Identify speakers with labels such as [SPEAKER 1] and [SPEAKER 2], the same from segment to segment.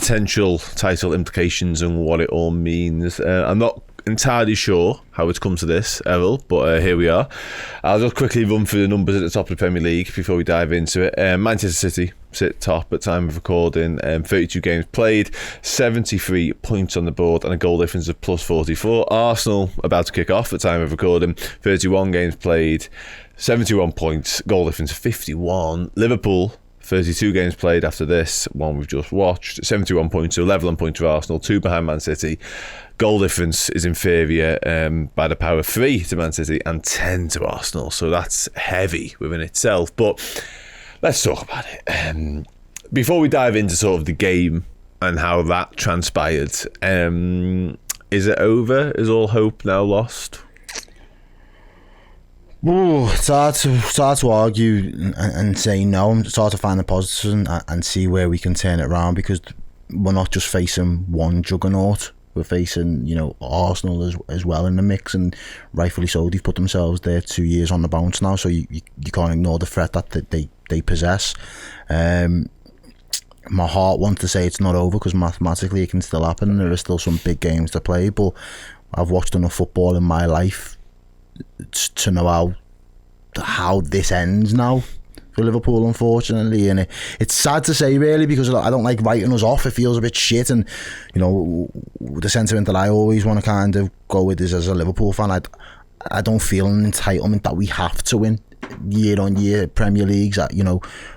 [SPEAKER 1] potential title implications and what it all means. I'm not entirely sure how it's come to this, Errol, but here we are. I'll just quickly run through the numbers at the top of the Premier League before we dive into it. Manchester City sit top at time of recording, 32 games played, 73 points on the board and a goal difference of plus 44. Arsenal about to kick off at time of recording, 31 games played, 71 points, goal difference of 51. Liverpool, 32 games played after this one we've just watched, 71 points, so level on points for Arsenal, 2 behind Man City. Goal difference is inferior by the power of 3 to Man City and 10 to Arsenal, so that's heavy within itself. But let's talk about it. Before we dive into sort of the game and how that transpired, is it over? Is all hope now lost?
[SPEAKER 2] Ooh, it's hard to argue and say no. It's hard to find the positives and see where we can turn it around, because we're not just facing one juggernaut. We're facing, Arsenal as well in the mix, and rightfully so. They've put themselves there 2 years on the bounce now, so you can't ignore the threat that they possess. My heart wants to say it's not over, because mathematically it can still happen and there are still some big games to play, but I've watched enough football in my life to know how this ends now for Liverpool, unfortunately. And it's sad to say, really, because I don't like writing us off. It feels a bit shit, and the sentiment that I always want to kind of go with is, as a Liverpool fan, I don't feel an entitlement that we have to win year on year Premier Leagues.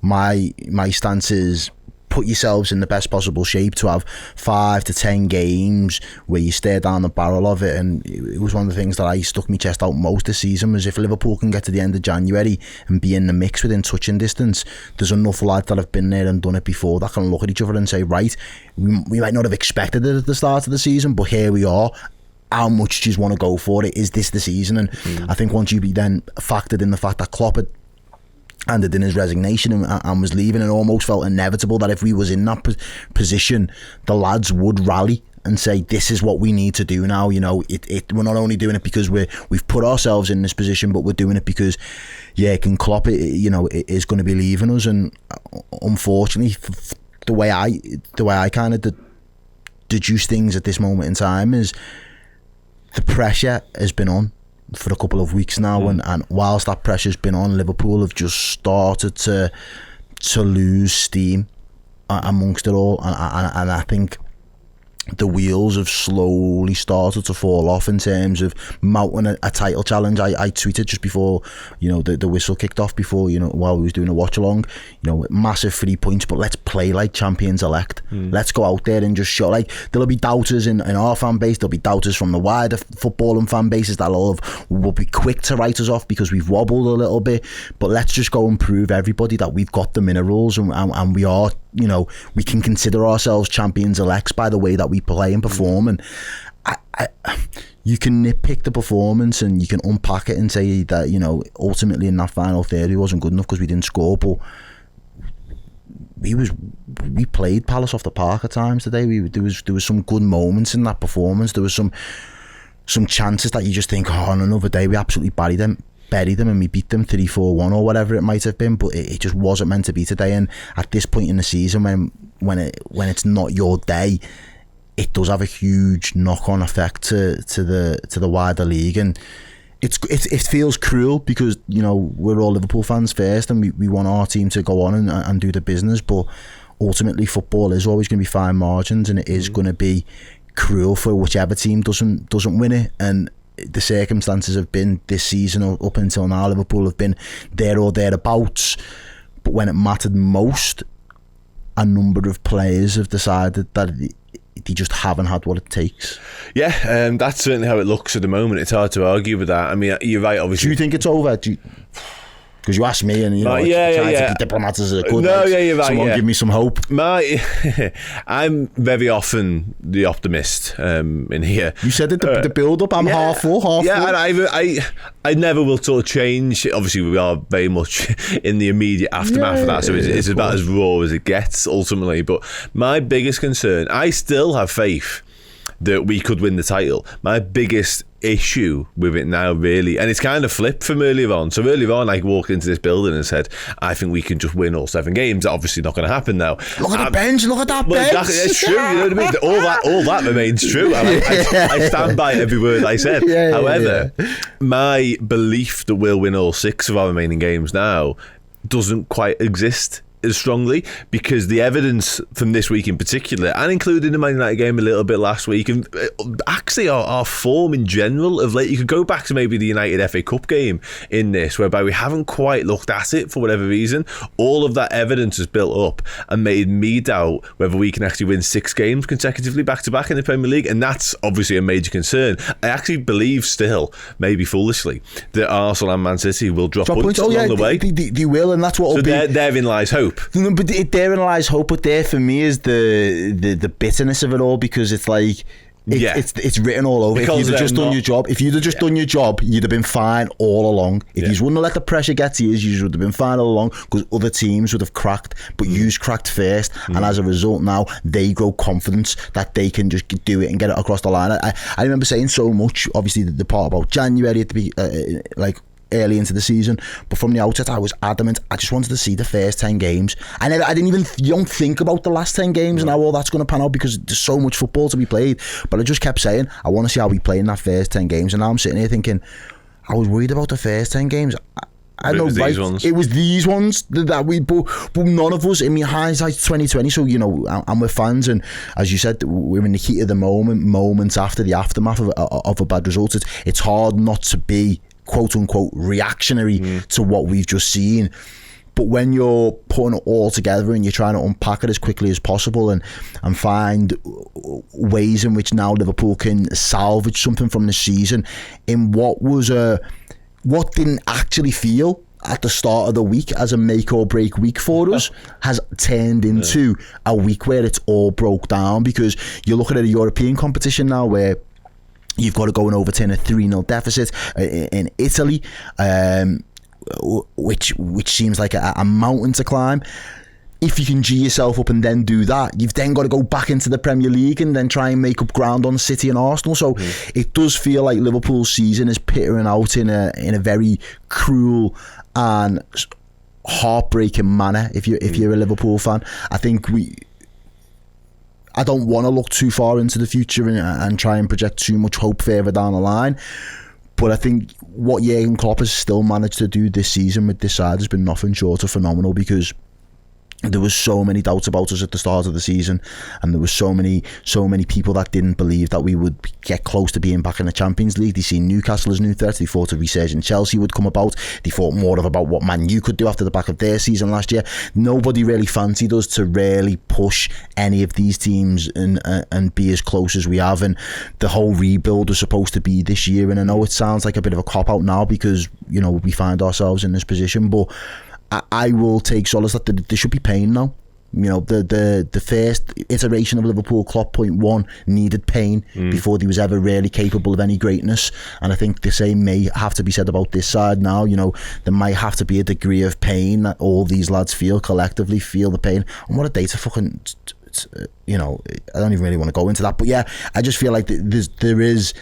[SPEAKER 2] My stance is, put yourselves in the best possible shape to have 5 to 10 games where you stare down the barrel of it. And it was one of the things that I stuck my chest out most this season, was if Liverpool can get to the end of January and be in the mix within touching distance, there's enough lads that have been there and done it before that can look at each other and say, right, we might not have expected it at the start of the season, but here we are. How much do you want to go for it? Is this the season? And I think once you then factored in the fact that Klopp had handed in his resignation and was leaving, it almost felt inevitable that if we was in that position, the lads would rally and say, this is what we need to do now. We're not only doing it because we've put ourselves in this position, but we're doing it because Jurgen Klopp is going to be leaving us. And unfortunately, the way I kind of deduce things at this moment in time is the pressure has been on for a couple of weeks now, and whilst that pressure's been on, Liverpool have just started to lose steam amongst it all, and I think the wheels have slowly started to fall off in terms of mounting a title challenge. I tweeted just before the whistle kicked off, before while we was doing a watch along, massive 3 points, but let's play like champions elect. Let's go out there and just show, there'll be doubters in our fan base, there'll be doubters from the wider footballing fan bases that will be quick to write us off because we've wobbled a little bit, but let's just go and prove everybody that we've got the minerals and we are, we can consider ourselves champions elects by the way that we play and perform. And you can nitpick the performance and you can unpack it and say that ultimately in that final third it wasn't good enough because we didn't score, but we played Palace off the park at times today. There was some good moments in that performance. There was some chances that you just think, on another day we absolutely buried them and we beat them 3-4-1 or whatever it might have been, but it just wasn't meant to be today. And at this point in the season, when it's not your day, it does have a huge knock-on effect to the wider league, and it feels cruel because we're all Liverpool fans first, and we want our team to go on and do the business, but ultimately football is always going to be fine margins, and it is going to be cruel for whichever team doesn't win it. And the circumstances have been this season up until now, Liverpool have been there or thereabouts, but when it mattered most, a number of players have decided that they just haven't had what it takes.
[SPEAKER 1] Yeah, that's certainly how it looks at the moment. It's hard to argue with that. I mean, you're right, obviously.
[SPEAKER 2] Do you think it's over? Because you asked me, and trying to be diplomat as a good.
[SPEAKER 1] No, you're right.
[SPEAKER 2] Someone give me some hope.
[SPEAKER 1] I'm very often the optimist in here.
[SPEAKER 2] You said it, the build-up. I'm half full.
[SPEAKER 1] Yeah, and I never will sort of change. Obviously, we are very much in the immediate aftermath of that, so it's about as raw as it gets ultimately. But my biggest concern, I still have faith that we could win the title. My biggest issue with it now, really, and it's kind of flipped from earlier on. So earlier on, I walked into this building and said, I think we can just win all 7 games. Obviously not going to happen now.
[SPEAKER 2] Look at the bench, look at that bench.
[SPEAKER 1] Exactly, it's true, you know what I mean? All that remains true, and I stand by every word I said. However, my belief that we'll win all 6 of our remaining games now doesn't quite exist as strongly, because the evidence from this week in particular, and including the Man United game a little bit last week, and actually our form in general of late, you could go back to maybe the United FA Cup game in this, whereby we haven't quite looked at it for whatever reason. All of that evidence has built up and made me doubt whether we can actually win 6 games consecutively back to back in the Premier League, and that's obviously a major concern. I actually believe still, maybe foolishly, that Arsenal and Man City will drop points along the way.
[SPEAKER 2] They will, and that's what will
[SPEAKER 1] be. Therein lies hope.
[SPEAKER 2] But therein lies hope. But there, for me, is the bitterness of it all, because it's like it's written all over. Because if you'd have just done your job, done your job, you'd have been fine all along. If you wouldn't have let the pressure get to you, you would have been fine all along, because other teams would have cracked, but you's cracked first, and as a result, now they grow confidence that they can just do it and get it across the line. I remember saying so much, obviously the part about January to be early into the season, but from the outset I was adamant. I just wanted to see the first 10 games. I didn't even don't think about the last 10 games and how all that's going to pan out, because there's so much football to be played. But I just kept saying, I want to see how we play in that first 10 games. And now I'm sitting here thinking, I was worried about the first 10 games. I know, right? It was these ones that we, but none of us. I mean, hindsight's 2020. So and we're fans, and as you said, we're in the heat of the moment, moments after the aftermath of a bad result. It's hard not to be quote unquote reactionary to what we've just seen. But when you're putting it all together and you're trying to unpack it as quickly as possible and find ways in which now Liverpool can salvage something from the season in what didn't actually feel at the start of the week as a make or break week for us, has turned into a week where it's all broke down, because you're looking at a European competition now where you've got to go and overturn a 3-0 deficit in Italy, which seems like a mountain to climb. If you can G yourself up and then do that, you've then got to go back into the Premier League and then try and make up ground on City and Arsenal. So it does feel like Liverpool's season is petering out in a very cruel and heartbreaking manner. If you're a Liverpool fan, I think I don't want to look too far into the future and try and project too much hope further down the line. But I think what Jurgen Klopp has still managed to do this season with this side has been nothing short of phenomenal, because there was so many doubts about us at the start of the season, and there was so many people that didn't believe that we would get close to being back in the Champions League. They seen Newcastle as new threats. They thought a resurgent Chelsea would come about. They thought more about what Man U could do after the back of their season last year. Nobody really fancied us to really push any of these teams and be as close as we have. And the whole rebuild was supposed to be this year. And I know it sounds like a bit of a cop out now, because we find ourselves in this position, but I will take solace that there should be pain now. The first iteration of Liverpool, Klopp 0.1, needed pain before he was ever really capable of any greatness. And I think the same may have to be said about this side now. There might have to be a degree of pain that all these lads collectively feel the pain. And what a day to fucking... I don't even really want to go into that. But yeah, I just feel like there is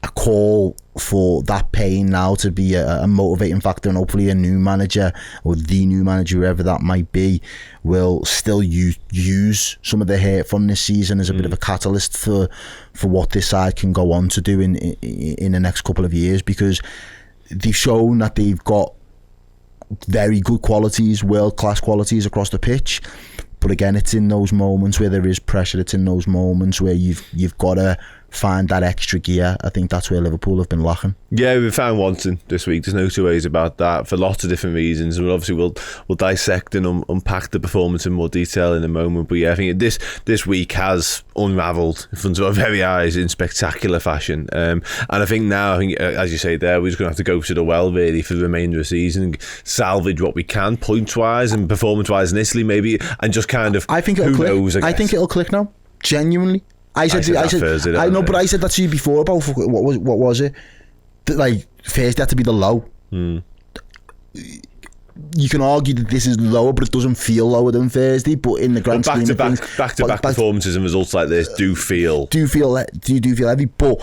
[SPEAKER 2] a call for that pain now to be a motivating factor, and hopefully a new manager, or the new manager, whoever that might be, will still use some of the hurt from this season as a bit of a catalyst for what this side can go on to do in the next couple of years, because they've shown that they've got very good qualities, world-class qualities across the pitch. But again, it's in those moments where there is pressure, it's in those moments where you've got to find that extra gear. I think that's where Liverpool have been lacking. Yeah, we found wanting this week. There's no two ways about that, for lots of different reasons. And obviously we'll dissect and unpack the performance in more detail in a moment. But yeah, I think this week has unravelled in front of our very eyes in spectacular fashion. And I think now, as you say there, we're just going to have to go to the well really for the remainder of the season, salvage what we can points wise and performance wise in Italy maybe, and just kind of, I think it'll click. I think it'll click now, genuinely. I said Thursday, I know, but I said that to you before about what was it? Like, Thursday had to be the low. You can argue that this is lower, but it doesn't feel lower than Thursday. But in the grand scheme of things, back-to-back performances and results like this do feel heavy. But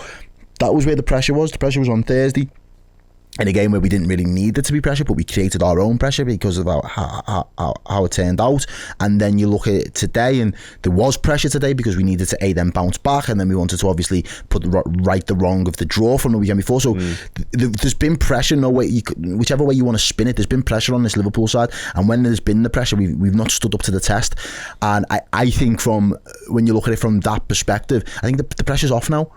[SPEAKER 2] that was where the pressure was. The pressure was on Thursday. In a game where we didn't really need it to be pressure, but we created our own pressure because of how it turned out. And then you look at it today, and there was pressure today because we needed to then bounce back, and then we wanted to obviously put right the wrong of the draw from the weekend before. So there's been pressure. No way, whichever way you want to spin it, there's been pressure on this Liverpool side. And when there's been the pressure, we've not stood up to the test. And I think from when you look at it from that perspective, I think the pressure's off now.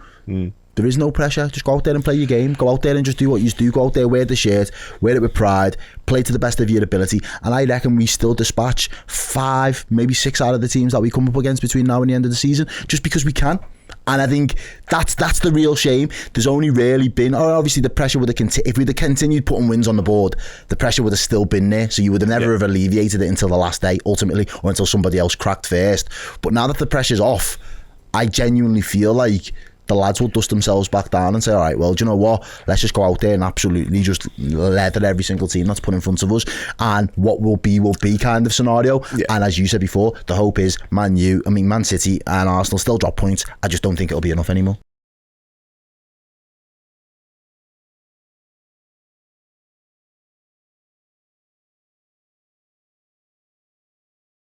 [SPEAKER 2] There is no pressure. Just go out there and play your game. Go out there and just do what you do. Go out there, wear the shirt, wear it with pride, play to the best of your ability. And I reckon we still dispatch 5, maybe 6 out of the teams that we come up against between now and the end of the season, just because we can. And I think that's the real shame. There's only really been, obviously the pressure would have if we'd have continued putting wins on the board, the pressure would have still been there. So you would have never have alleviated it until the last day, ultimately, or until somebody else cracked first. But now that the pressure's off, I genuinely feel like the lads will dust themselves back down and say, all right, well, do you know what? Let's just go out there and absolutely just leather every single team that's put in front of us. And what will be kind of scenario. Yeah. And as you said before, the hope is Man City and Arsenal still drop points. I just don't think it'll be enough anymore.